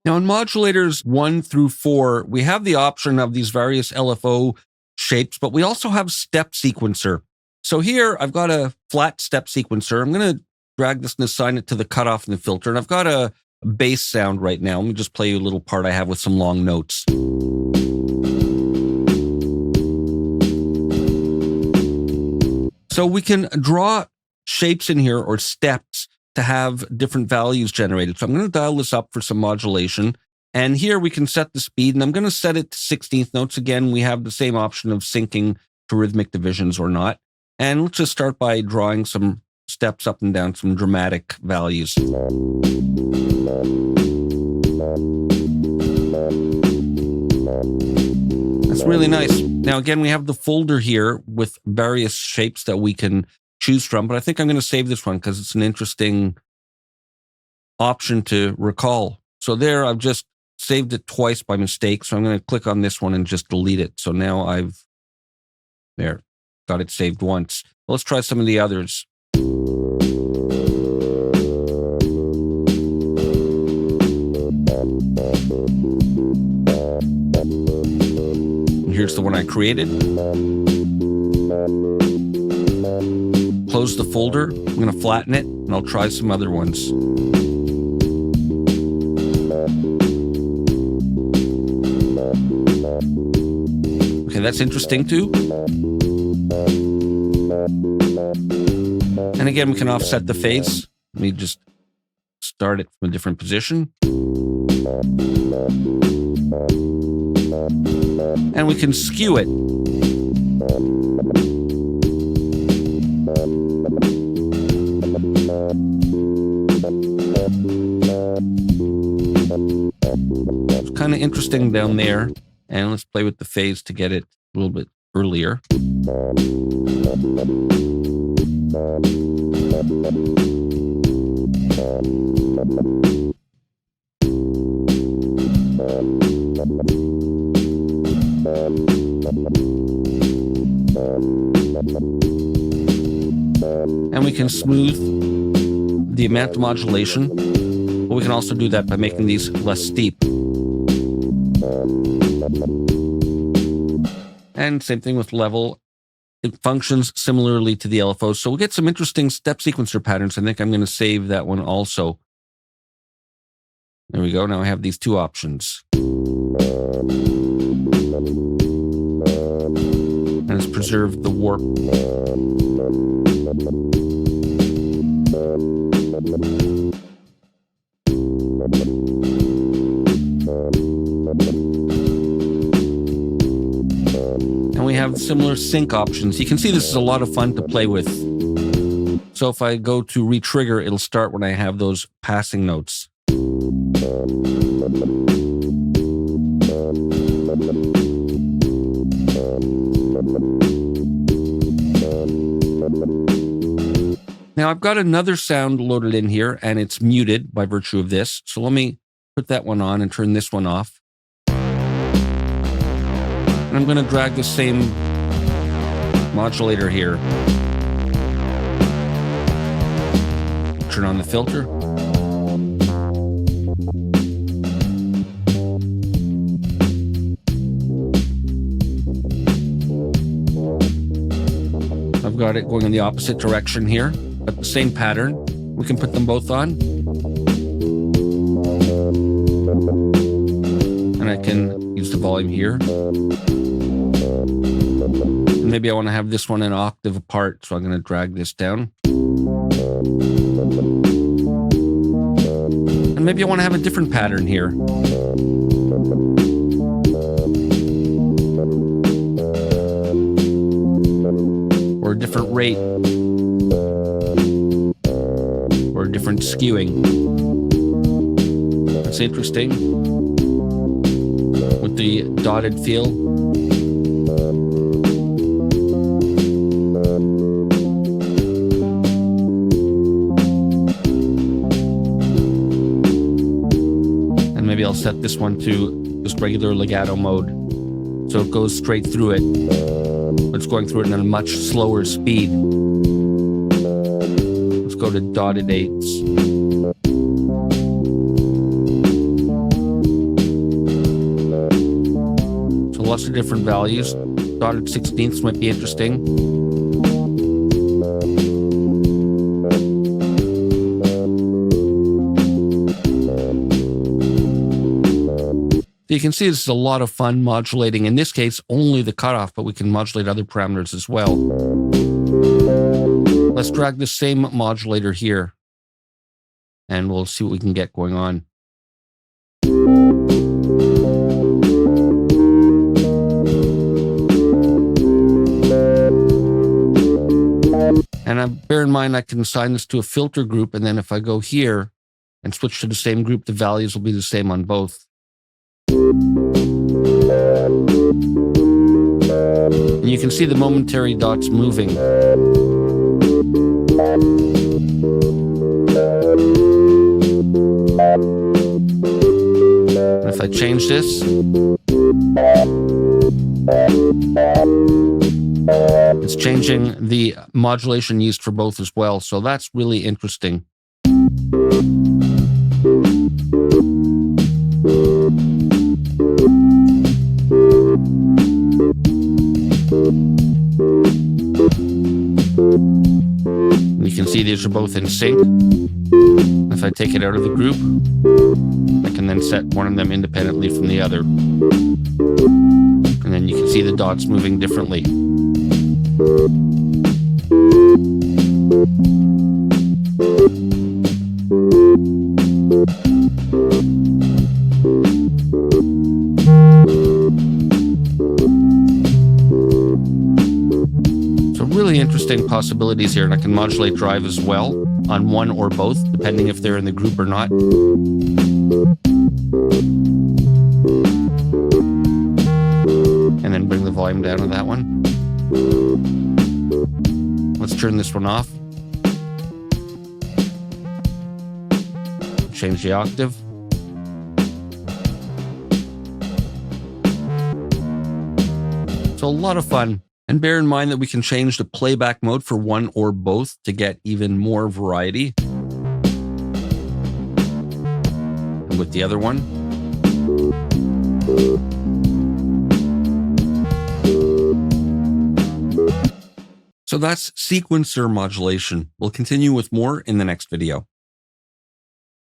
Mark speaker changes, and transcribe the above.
Speaker 1: Now in modulators 1 through 4, we have the option of these various LFO shapes, but we also have step sequencer. So here I've got a flat step sequencer. I'm going to drag this and assign it to the cutoff and the filter. And I've got a bass sound right now. Let me just play you a little part I have with some long notes. So we can draw shapes in here or steps to have different values generated. So I'm going to dial this up for some modulation. And here we can set the speed, and I'm going to set it to 16th notes. Again, we have the same option of syncing to rhythmic divisions or not. And let's just start by drawing some steps up and down, some dramatic values. That's really nice. Now, again, we have the folder here with various shapes that we can choose from, but I think I'm going to save this one because it's an interesting option to recall. So there, I've just saved it twice by mistake. So I'm going to click on this one and just delete it. So now I've got it saved once. Let's try some of the others. Here's the one I created. Close the folder. I'm going to flatten it, and I'll try some other ones. Okay, that's interesting too. And again, we can offset the phase. Let me just start it from a different position. And we can skew it. It's kind of interesting down there. And let's play with the phase to get it a little bit earlier. And we can smooth the amount of modulation, but we can also do that by making these less steep. And same thing with level. It functions similarly to the LFO. So we'll get some interesting step sequencer patterns. I think I'm going to save that one also. There we go. Now I have these two options. And it's preserved the warp. And we have similar sync options. You can see this is a lot of fun to play with. So if I go to re-trigger, it'll start when I have those passing notes. Now I've got another sound loaded in here, and it's muted by virtue of this. So let me put that one on and turn this one off. And I'm going to drag the same modulator here. Turn on the filter. I've got it going in the opposite direction here, but the same pattern. We can put them both on. And I can use the volume here. And maybe I want to have this one an octave apart, so I'm going to drag this down. And maybe I want to have a different pattern here. Or a different rate. Or a different skewing. That's interesting. With the dotted feel. And maybe I'll set this one to just regular legato mode. So it goes straight through it. It's going through it at a much slower speed. Let's go to dotted eighths. lots of different values. Dotted 16ths might be interesting. You can see this is a lot of fun modulating. In this case, only the cutoff, but we can modulate other parameters as well. Let's drag the same modulator here, and we'll see what we can get going on. And bear in mind, I can assign this to a filter group, and then if I go here and switch to the same group, the values will be the same on both. And you can see the momentary dots moving. And if I change this, it's changing the modulation used for both as well. So that's really interesting. You can see these are both in sync. If I take it out of the group, I can then set one of them independently from the other. And then you can see the dots moving differently. Really interesting possibilities here, and I can modulate drive as well on one or both, depending if they're in the group or not. And then bring the volume down on that one. Let's turn this one off. Change the octave. So a lot of fun. And bear in mind that we can change the playback mode for one or both to get even more variety. And with the other one. So that's sequencer modulation. We'll continue with more in the next video.